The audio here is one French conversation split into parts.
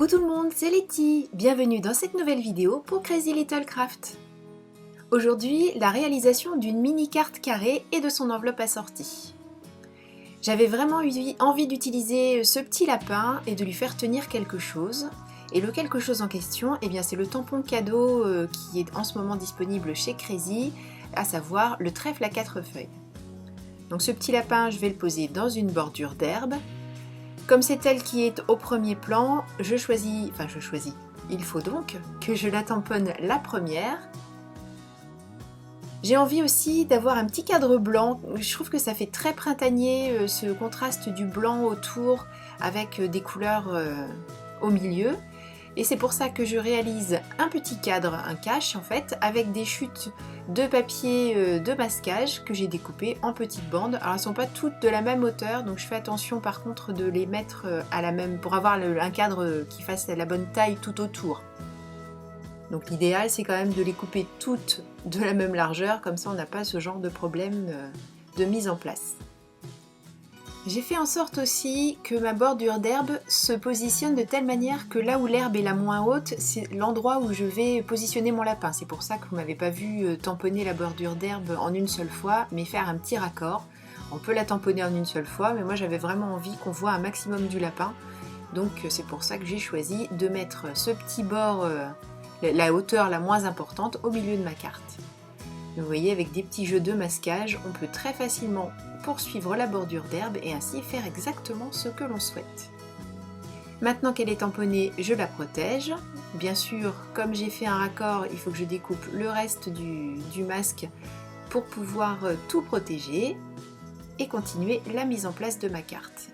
Coucou tout le monde, c'est Letty. Bienvenue dans cette nouvelle vidéo pour Crazy Little Craft. Aujourd'hui, la réalisation d'une mini carte carrée et de son enveloppe assortie. J'avais vraiment eu envie d'utiliser ce petit lapin et de lui faire tenir quelque chose. Et le quelque chose en question, eh bien, c'est le tampon cadeau qui est en ce moment disponible chez Crazy, à savoir le trèfle à 4 feuilles. Donc ce petit lapin, je vais le poser dans une bordure d'herbe. Comme c'est elle qui est au premier plan, il faut donc que je la tamponne la première. J'ai envie aussi d'avoir un petit cadre blanc, je trouve que ça fait très printanier ce contraste du blanc autour avec des couleurs au milieu. Et c'est pour ça que je réalise un petit cadre, un cache en fait, avec des chutes de papier de masquage que j'ai découpées en petites bandes. Alors elles ne sont pas toutes de la même hauteur, donc je fais attention par contre de les mettre à la même, pour avoir un cadre qui fasse la bonne taille tout autour. Donc l'idéal c'est quand même de les couper toutes de la même largeur, comme ça on n'a pas ce genre de problème de mise en place. J'ai fait en sorte aussi que ma bordure d'herbe se positionne de telle manière que là où l'herbe est la moins haute, c'est l'endroit où je vais positionner mon lapin. C'est pour ça que vous ne m'avez pas vu tamponner la bordure d'herbe en une seule fois, mais faire un petit raccord. On peut la tamponner en une seule fois, mais moi j'avais vraiment envie qu'on voit un maximum du lapin. Donc c'est pour ça que j'ai choisi de mettre ce petit bord, la hauteur la moins importante, au milieu de ma carte. Vous voyez, avec des petits jeux de masquage, on peut très facilement poursuivre la bordure d'herbe et ainsi faire exactement ce que l'on souhaite. Maintenant qu'elle est tamponnée, je la protège. Bien sûr, comme j'ai fait un raccord, il faut que je découpe le reste du masque pour pouvoir tout protéger et continuer la mise en place de ma carte.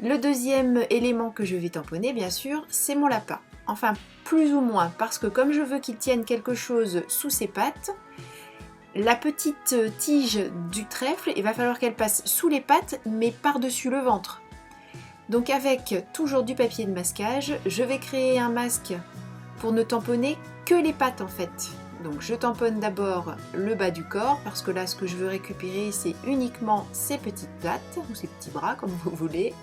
Le deuxième élément que je vais tamponner, bien sûr, c'est mon lapin. Enfin, plus ou moins, parce que comme je veux qu'il tienne quelque chose sous ses pattes, la petite tige du trèfle, il va falloir qu'elle passe sous les pattes, mais par-dessus le ventre. Donc avec toujours du papier de masquage, je vais créer un masque pour ne tamponner que les pattes en fait. Donc je tamponne d'abord le bas du corps, parce que là ce que je veux récupérer c'est uniquement ces petites pattes, ou ces petits bras comme vous voulez.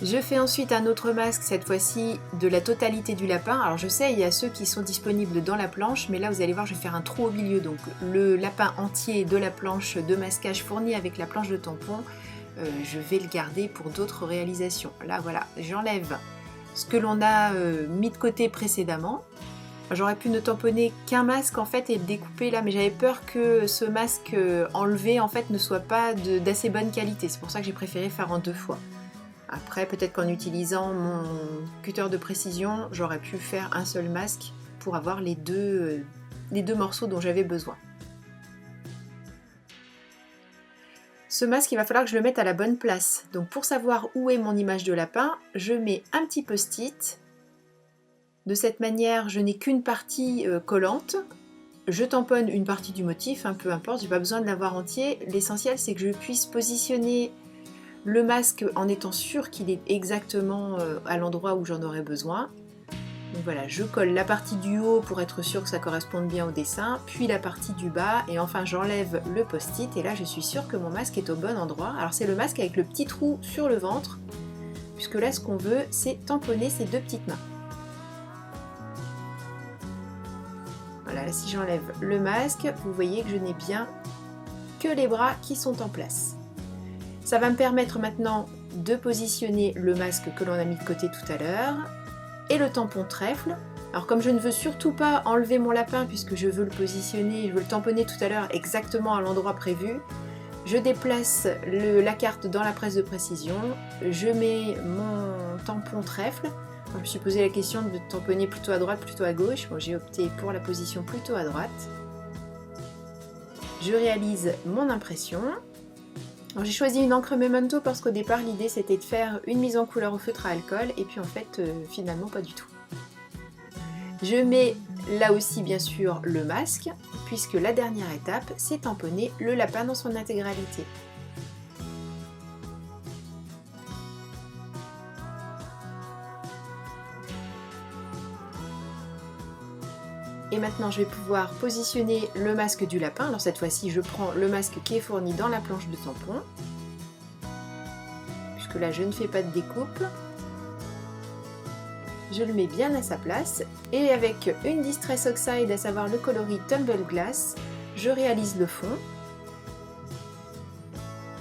Je fais ensuite un autre masque, cette fois-ci de la totalité du lapin. Alors je sais, il y a ceux qui sont disponibles dans la planche, mais là vous allez voir, je vais faire un trou au milieu. Donc le lapin entier de la planche de masquage fournie avec la planche de tampon, je vais le garder pour d'autres réalisations. Là voilà, j'enlève ce que l'on a mis de côté précédemment. J'aurais pu ne tamponner qu'un masque en fait et le découper là, mais j'avais peur que ce masque enlevé en fait ne soit pas d'assez bonne qualité. C'est pour ça que j'ai préféré faire en deux fois. Après, peut-être qu'en utilisant mon cutter de précision, j'aurais pu faire un seul masque pour avoir les deux morceaux dont j'avais besoin. Ce masque, il va falloir que je le mette à la bonne place. Donc pour savoir où est mon image de lapin, je mets un petit post-it. De cette manière, je n'ai qu'une partie collante. Je tamponne une partie du motif, peu importe, j'ai pas besoin de l'avoir entier. L'essentiel, c'est que je puisse positionner le masque en étant sûr qu'il est exactement à l'endroit où j'en aurais besoin. Donc voilà, je colle la partie du haut pour être sûr que ça corresponde bien au dessin, puis la partie du bas, et enfin j'enlève le post-it, et là je suis sûre que mon masque est au bon endroit. Alors c'est le masque avec le petit trou sur le ventre, puisque là ce qu'on veut c'est tamponner ces deux petites mains. Voilà, là, si j'enlève le masque, vous voyez que je n'ai bien que les bras qui sont en place. Ça va me permettre maintenant de positionner le masque que l'on a mis de côté tout à l'heure et le tampon trèfle. Alors comme je ne veux surtout pas enlever mon lapin puisque je veux le positionner, je veux le tamponner tout à l'heure exactement à l'endroit prévu, je déplace la carte dans la presse de précision, je mets mon tampon trèfle. Je me suis posé la question de tamponner plutôt à droite, plutôt à gauche. Bon, j'ai opté pour la position plutôt à droite. Je réalise mon impression. J'ai choisi une encre Memento parce qu'au départ l'idée c'était de faire une mise en couleur au feutre à alcool et puis en fait finalement pas du tout. Je mets là aussi bien sûr le masque puisque la dernière étape c'est tamponner le lapin dans son intégralité. Et maintenant je vais pouvoir positionner le masque du lapin. Alors cette fois-ci je prends le masque qui est fourni dans la planche de tampon. Puisque là je ne fais pas de découpe. je le mets bien à sa place et avec une Distress Oxide, à savoir le coloris Tumble Glass, je réalise le fond.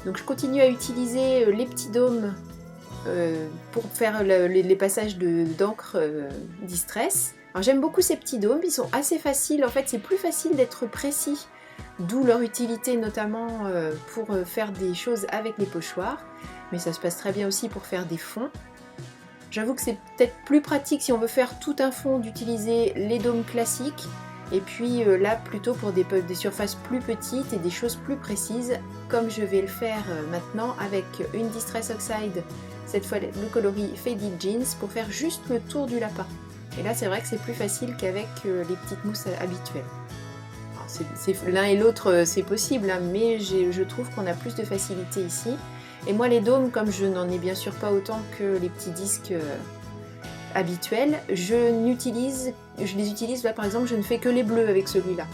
Donc je continue à utiliser les petits dômes pour faire les passages d'encre Distress. Alors j'aime beaucoup ces petits dômes, ils sont assez faciles, en fait c'est plus facile d'être précis, d'où leur utilité notamment pour faire des choses avec les pochoirs, mais ça se passe très bien aussi pour faire des fonds. J'avoue que c'est peut-être plus pratique si on veut faire tout un fond d'utiliser les dômes classiques, et puis là plutôt pour des surfaces plus petites et des choses plus précises, comme je vais le faire maintenant avec une Distress Oxide, cette fois le coloris Faded Jeans, pour faire juste le tour du lapin. Et là c'est vrai que c'est plus facile qu'avec les petites mousses habituelles. L'un et l'autre c'est possible, hein, mais je trouve qu'on a plus de facilité ici. Et moi les dômes, comme je n'en ai bien sûr pas autant que les petits disques habituels, je les utilise là par exemple, je ne fais que les bleus avec celui-là.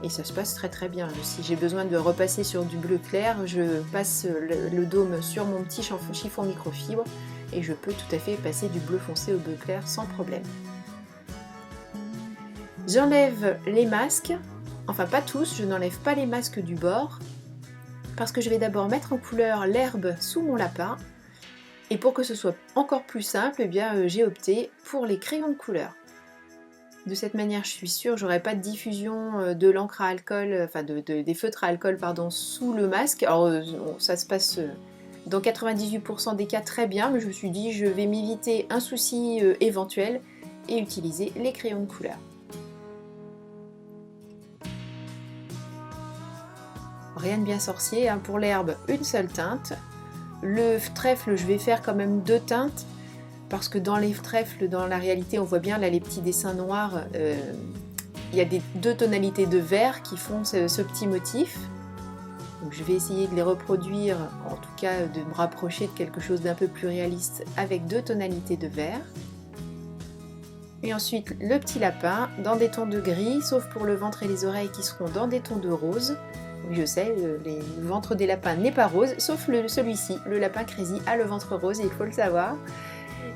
Et ça se passe très très bien. Si j'ai besoin de repasser sur du bleu clair, je passe le dôme sur mon petit chiffon microfibre et je peux tout à fait passer du bleu foncé au bleu clair sans problème. J'enlève les masques, enfin pas tous, je n'enlève pas les masques du bord, parce que je vais d'abord mettre en couleur l'herbe sous mon lapin, et pour que ce soit encore plus simple, eh bien, j'ai opté pour les crayons de couleur. De cette manière, je suis sûre, j'aurai pas de diffusion de l'encre à alcool, enfin des feutres à alcool pardon, sous le masque. Alors ça se passe dans 98% des cas très bien, mais je me suis dit je vais m'éviter un souci éventuel et utiliser les crayons de couleur. Rien de bien sorcier, hein. Pour l'herbe, une seule teinte. Le trèfle, je vais faire quand même 2 teintes, parce que dans les trèfles, dans la réalité, on voit bien là les petits dessins noirs, il y a 2 tonalités de vert qui font ce petit motif. Donc je vais essayer de les reproduire, en tout cas de me rapprocher de quelque chose d'un peu plus réaliste avec 2 tonalités de vert. Et ensuite le petit lapin dans des tons de gris, sauf pour le ventre et les oreilles qui seront dans des tons de rose. Oui, je sais, le ventre des lapins n'est pas rose, sauf celui-ci, le lapin Crazy a le ventre rose, et il faut le savoir.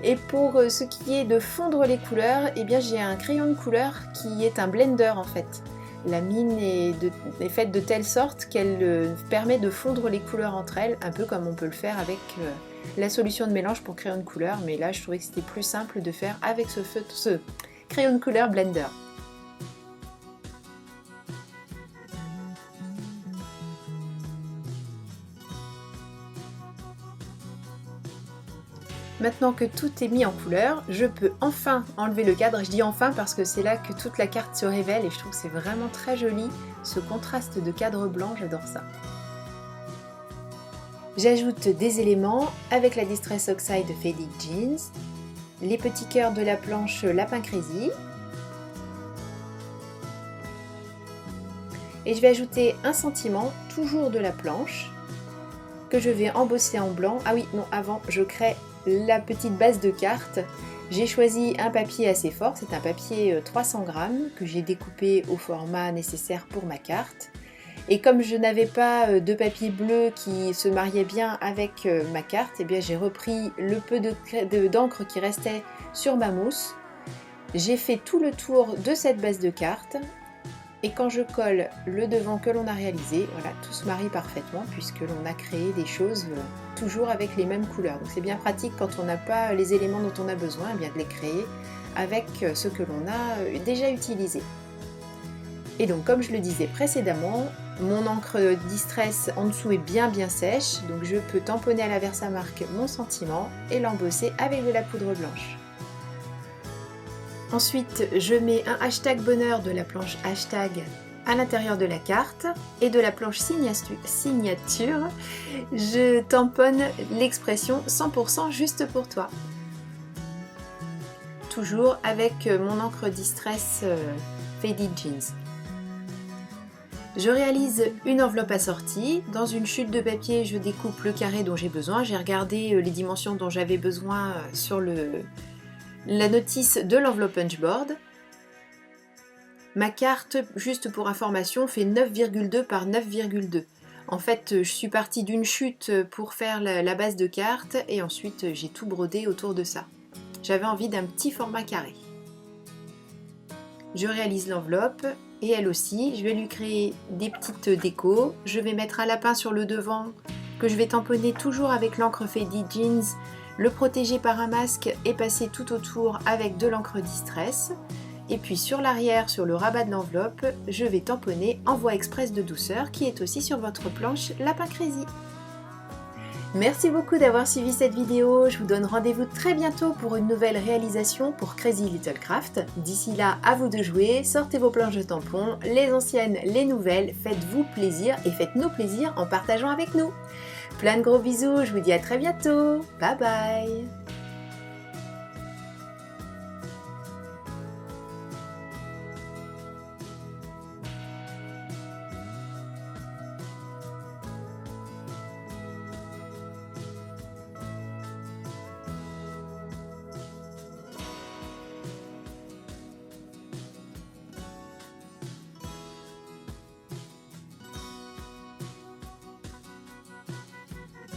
Et pour ce qui est de fondre les couleurs, eh bien j'ai un crayon de couleur qui est un blender en fait. La mine est faite de telle sorte qu'elle permet de fondre les couleurs entre elles, un peu comme on peut le faire avec la solution de mélange pour crayon de couleur, mais là je trouvais que c'était plus simple de faire avec ce crayon de couleur blender. Maintenant que tout est mis en couleur, je peux enfin enlever le cadre. Je dis enfin parce que c'est là que toute la carte se révèle et je trouve que c'est vraiment très joli, ce contraste de cadre blanc, j'adore ça. J'ajoute des éléments avec la Distress Oxide Faded Jeans, les petits cœurs de la planche Lapin Crazy, et je vais ajouter un sentiment, toujours de la planche, que je vais embosser en blanc. Ah oui, non, avant je crée la petite base de carte. J'ai choisi un papier assez fort, c'est un papier 300 grammes que j'ai découpé au format nécessaire pour ma carte. Et comme je n'avais pas de papier bleu qui se mariait bien avec ma carte, eh bien j'ai repris le peu d'encre qui restait sur ma mousse. J'ai fait tout le tour de cette base de carte. Et quand je colle le devant que l'on a réalisé, voilà, tout se marie parfaitement puisque l'on a créé des choses toujours avec les mêmes couleurs. Donc c'est bien pratique quand on n'a pas les éléments dont on a besoin, eh bien de les créer avec ce que l'on a déjà utilisé. Et donc comme je le disais précédemment, mon encre Distress en dessous est bien sèche, donc je peux tamponner à la Versamark mon sentiment et l'embosser avec de la poudre blanche. Ensuite, je mets un hashtag bonheur de la planche hashtag à l'intérieur de la carte et de la planche signature, je tamponne l'expression 100% juste pour toi. Toujours avec mon encre Distress Faded Jeans. Je réalise une enveloppe assortie. Dans une chute de papier, je découpe le carré dont j'ai besoin. J'ai regardé les dimensions dont j'avais besoin sur la notice de l'enveloppe punchboard. Ma carte, juste pour information, fait 9,2 par 9,2. En fait, je suis partie d'une chute pour faire la base de carte et ensuite j'ai tout brodé autour de ça. J'avais envie d'un petit format carré. Je réalise l'enveloppe et elle aussi, je vais lui créer des petites décos. Je vais mettre un lapin sur le devant que je vais tamponner toujours avec l'encre Faded Jeans, le protéger par un masque et passer tout autour avec de l'encre Distress. Et puis sur l'arrière, sur le rabat de l'enveloppe, je vais tamponner Envoi Express de douceur qui est aussi sur votre planche Lapin Crazy. Merci beaucoup d'avoir suivi cette vidéo, je vous donne rendez-vous très bientôt pour une nouvelle réalisation pour Crazy Little Craft. D'ici là, à vous de jouer, sortez vos planches de tampons, les anciennes, les nouvelles, faites-vous plaisir et faites-nous plaisir en partageant avec nous. Plein de gros bisous, je vous dis à très bientôt, bye bye.